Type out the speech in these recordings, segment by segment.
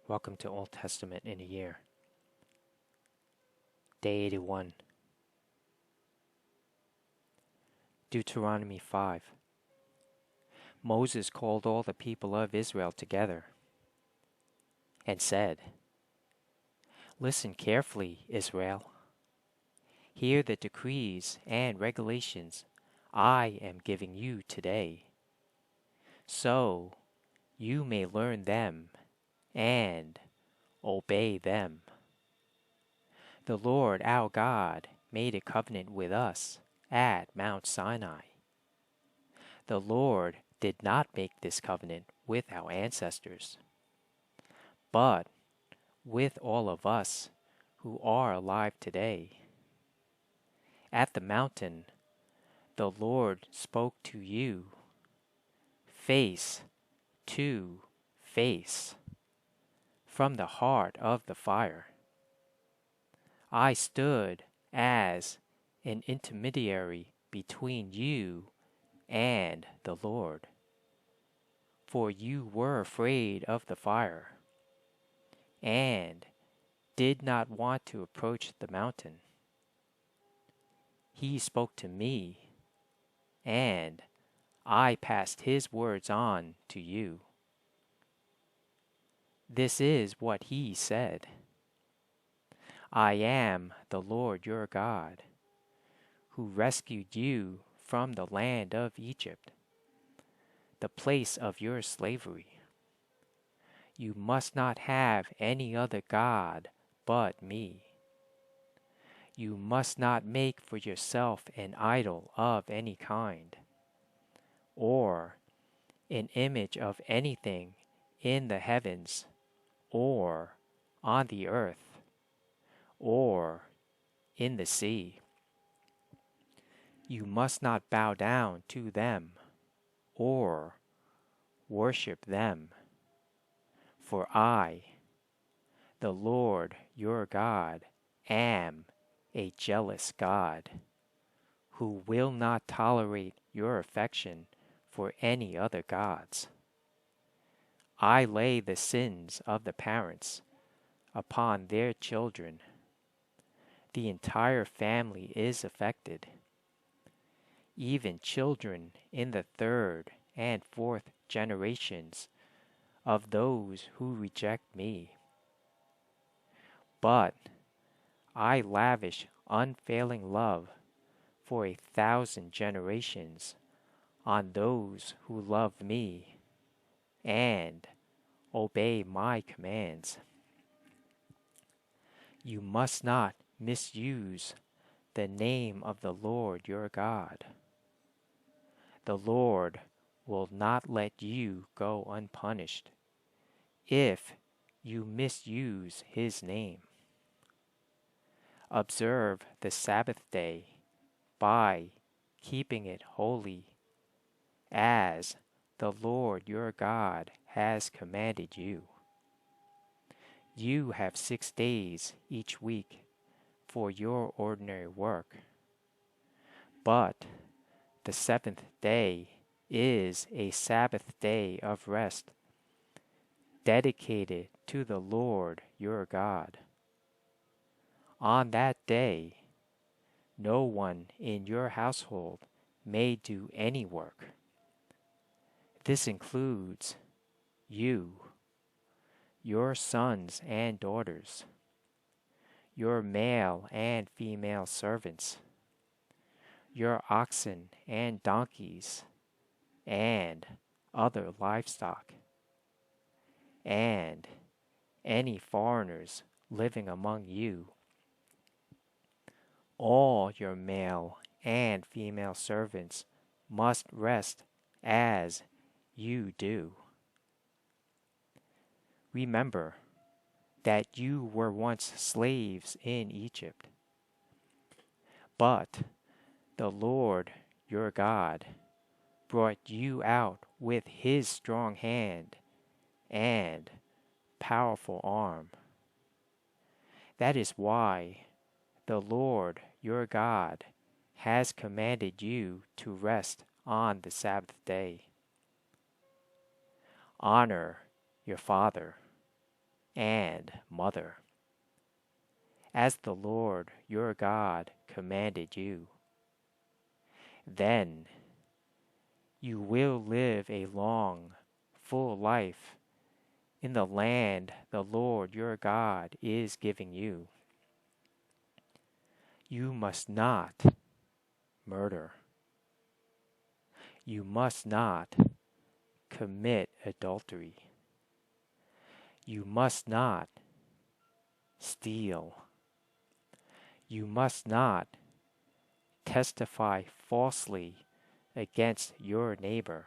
Welcome to Old Testament in a Year. Day 81. Deuteronomy 5. Moses called all the people of Israel together and said, "Listen carefully, Israel. Hear the decrees and regulations I am giving you today, so you may learn them and obey them. The Lord our God made a covenant with us at Mount Sinai. The Lord did not make this covenant with our ancestors, but with all of us who are alive today. At the mountain, the Lord spoke to you, face to face, from the heart of the fire. I stood as an intermediary between you and the Lord, for you were afraid of the fire and did not want to approach the mountain. He spoke to me, and I passed his words on to you. This is what he said: I am the Lord your God, who rescued you from the land of Egypt, the place of your slavery. You must not have any other God but me. You must not make for yourself an idol of any kind, or an image of anything in the heavens, or on the earth, or in the sea. You must not bow down to them, or worship them. For I, the Lord your God, am a jealous God, who will not tolerate your affection for any other gods. I lay the sins of the parents upon their children. The entire family is affected, even children in the third and fourth generations of those who reject me. But I lavish unfailing love for 1,000 generations on those who love me and obey my commands. You must not misuse the name of the Lord your God. The Lord will not let you go unpunished if you misuse his name. Observe the Sabbath day by keeping it holy, as the Lord your God has commanded you. You have 6 days each week for your ordinary work, but the seventh day is a Sabbath day of rest, dedicated to the Lord your God. On that day, no one in your household may do any work. This includes you, your sons and daughters, your male and female servants, your oxen and donkeys, and other livestock, and any foreigners living among you. All your male and female servants must rest as you do. Remember that you were once slaves in Egypt, but the Lord your God brought you out with his strong hand and powerful arm. That is why the Lord your God has commanded you to rest on the Sabbath day. Honor your father and mother, as the Lord your God commanded you. Then you will live a long, full life in the land the Lord your God is giving you. You must not murder. You must not commit adultery. You must not steal. You must not testify falsely against your neighbor.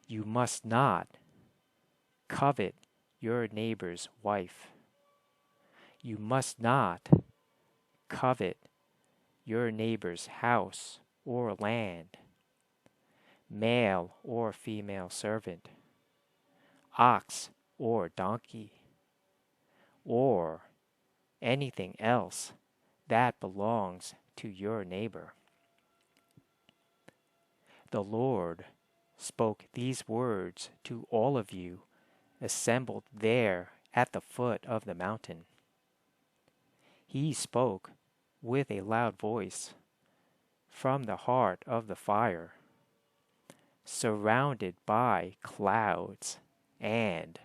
You must not covet your neighbor's wife. You must not covet your neighbor's house or land, male or female servant, ox or donkey, or anything else that belongs to your neighbor. The Lord spoke these words to all of you assembled there at the foot of the mountain. He spoke with a loud voice from the heart of the fire, surrounded by clouds and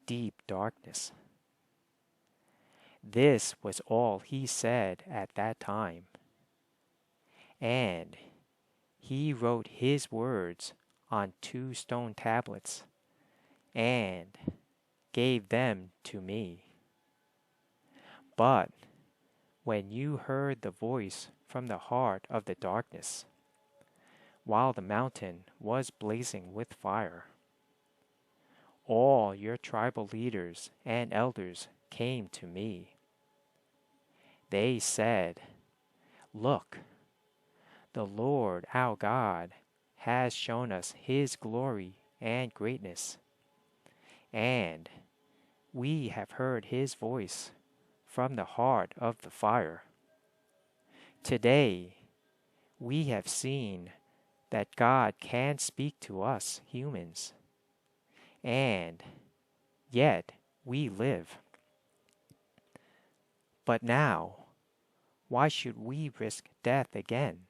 deep darkness. This was all he said at that time, and he wrote his words on 2 stone tablets and gave them to me. But when you heard the voice from the heart of the darkness, while the mountain was blazing with fire, all your tribal leaders and elders came to me. They said, "Look, the Lord our God has shown us his glory and greatness, and we have heard his voice from the heart of the fire. Today we have seen that God can speak to us humans, and yet we live. But now, why should we risk death again?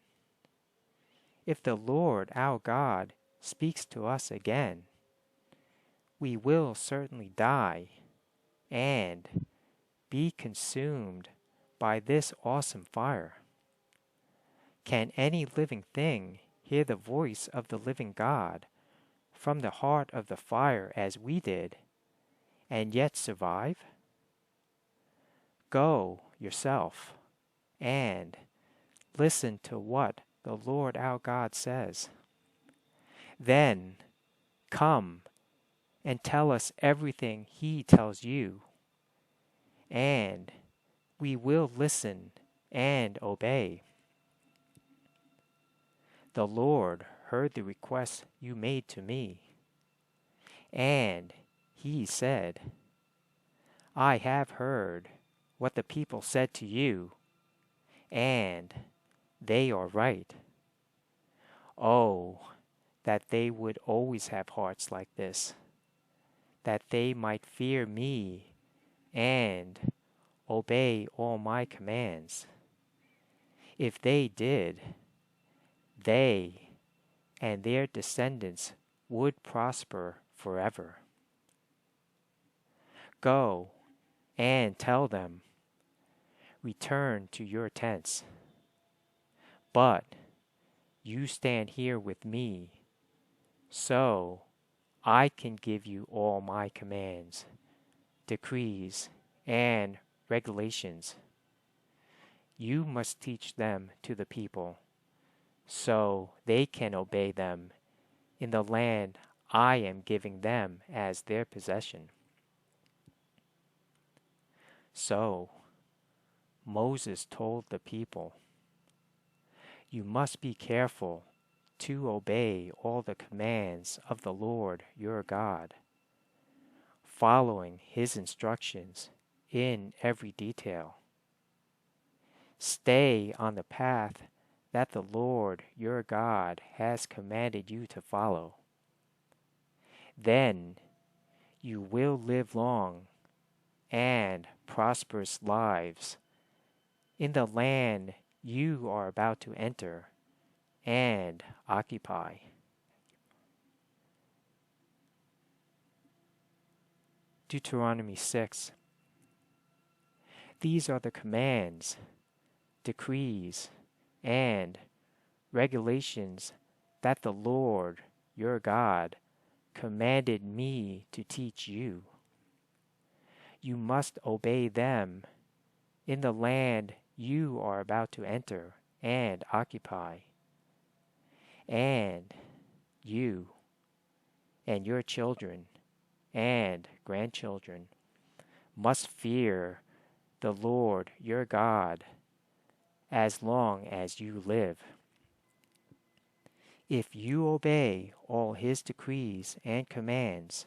If the Lord our God speaks to us again, we will certainly die and be consumed by this awesome fire. Can any living thing hear the voice of the living God from the heart of the fire as we did, and yet survive? Go yourself and listen to what the Lord our God says. Then come and tell us everything he tells you, and we will listen and obey." The Lord heard the request you made to me, and he said, "I have heard what the people said to you, and they are right. Oh, that they would always have hearts like this, that they might fear me and obey all my commands. If they did, they and their descendants would prosper forever. Go and tell them, 'Return to your tents.' But you stand here with me, so I can give you all my commands, decrees, and regulations. You must teach them to the people, so they can obey them in the land I am giving them as their possession." So Moses told the people, "You must be careful to obey all the commands of the Lord your God, following his instructions in every detail. Stay on the path that the Lord your God has commanded you to follow. Then You will live long and prosperous lives in the land you are about to enter and occupy. Deuteronomy 6. These are the commands, decrees, and regulations that the Lord your God commanded me to teach you. You must obey them in the land you are about to enter and occupy. And you and your children and grandchildren must fear the Lord your God as long as you live. If you obey all his decrees and commands,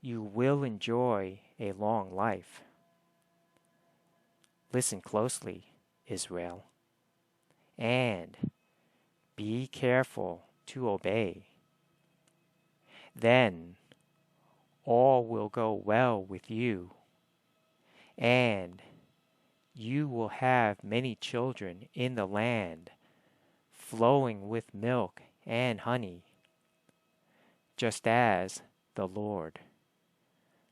you will enjoy a long life. Listen closely, Israel, and be careful to obey. Then all will go well with you, and you will have many children in the land, flowing with milk and honey, just as the Lord,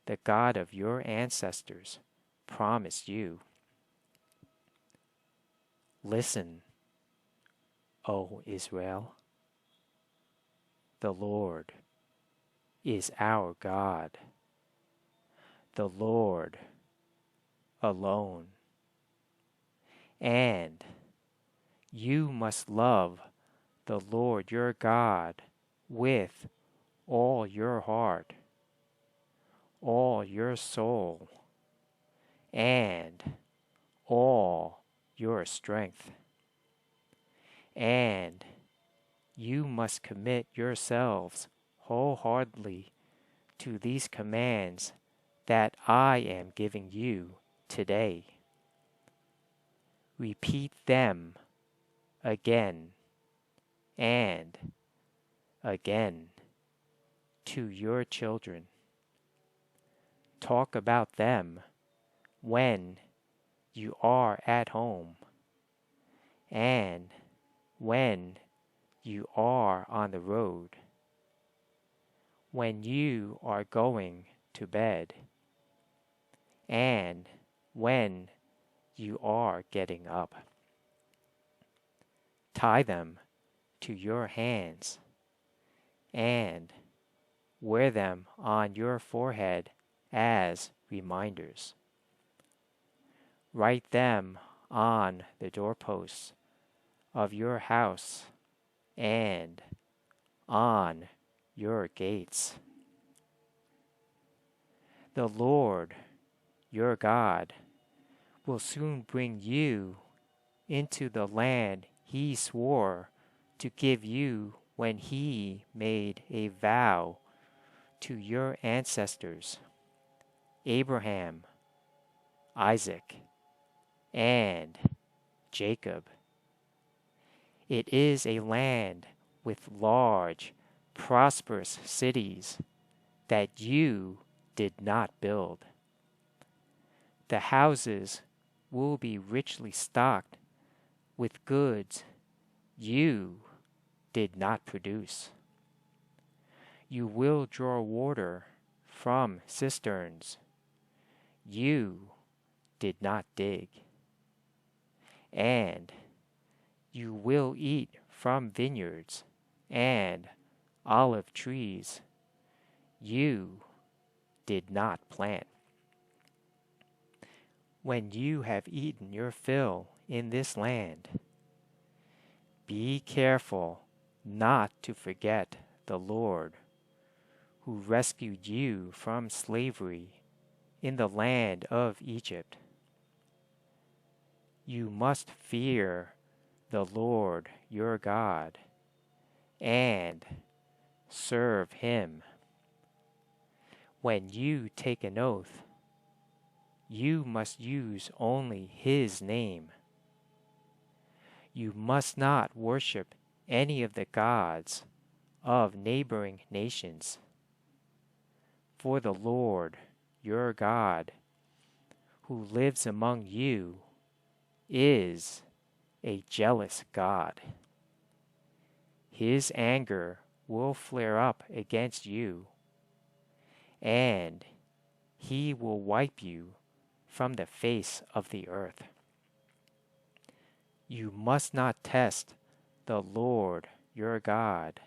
the God of your ancestors, promised you. Listen, O Israel. The Lord is our God, the Lord alone. And you must love the Lord your God with all your heart, all your soul, and all your strength. And you must commit yourselves wholeheartedly to these commands that I am giving you today. Repeat them again and again to your children. Talk about them when you are at home and when you are on the road, when you are going to bed, and when you are getting up. Tie them to your hands and wear them on your forehead as reminders. Write them on the doorposts of your house and on your gates. The Lord, your God, will soon bring you into the land he swore to give you when he made a vow to your ancestors, Abraham, Isaac, and Jacob. It is a land with large, prosperous cities that you did not build. The houses will be richly stocked with goods you did not produce. You will draw water from cisterns you did not dig. And you will eat from vineyards and olive trees you did not plant. When you have eaten your fill in this land, be careful not to forget the Lord, who rescued you from slavery in the land of Egypt. You must fear the Lord your God and serve him. When you take an oath, you must use only his name. You must not worship any of the gods of neighboring nations. For the Lord your God, who lives among you, is a jealous God. His anger will flare up against you, and he will wipe you from the face of the earth. You must not test the Lord your God,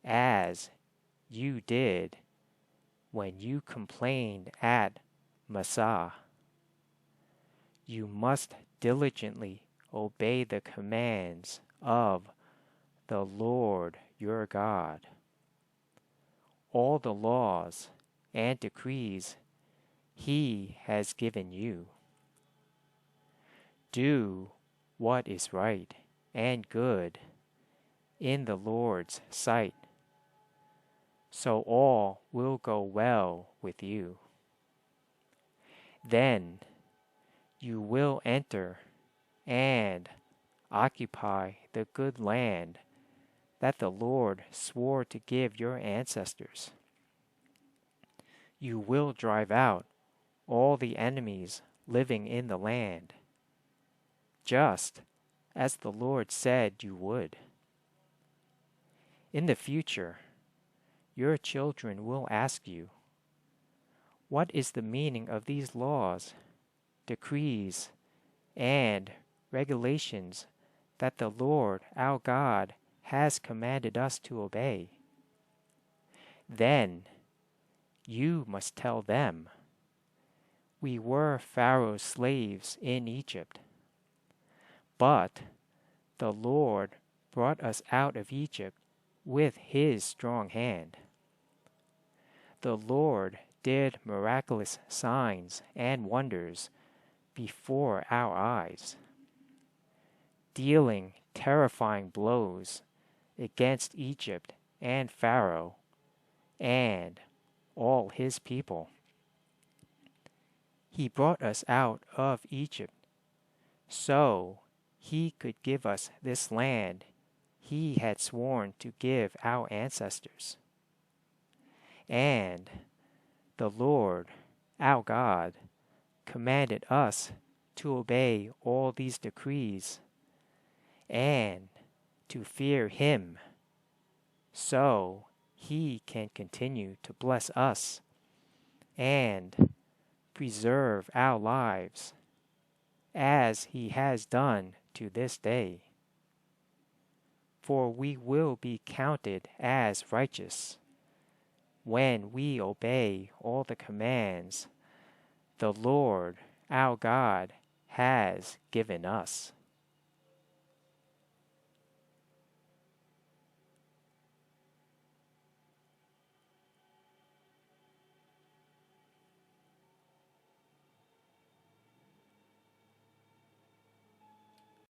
as you did when you complained at Massah. You must diligently obey the commands of the Lord your God, all the laws and decrees he has given you. Do what is right and good in the Lord's sight, so all will go well with you. Then you will enter and occupy the good land that the Lord swore to give your ancestors. You will drive out all the enemies living in the land, just as the Lord said you would. In the future, your children will ask you, "What is the meaning of these laws, decrees, and regulations that the Lord our God has commanded us to obey?" Then you must tell them, "We were Pharaoh's slaves in Egypt, but the Lord brought us out of Egypt with his strong hand. The Lord did miraculous signs and wonders before our eyes, dealing terrifying blows against Egypt and Pharaoh and all his people. He brought us out of Egypt so he could give us this land he had sworn to give our ancestors. And the Lord, our God, commanded us to obey all these decrees and to fear him, so he can continue to bless us and preserve our lives, as he has done to this day. For we will be counted as righteous when we obey all the commands the Lord our God has given us."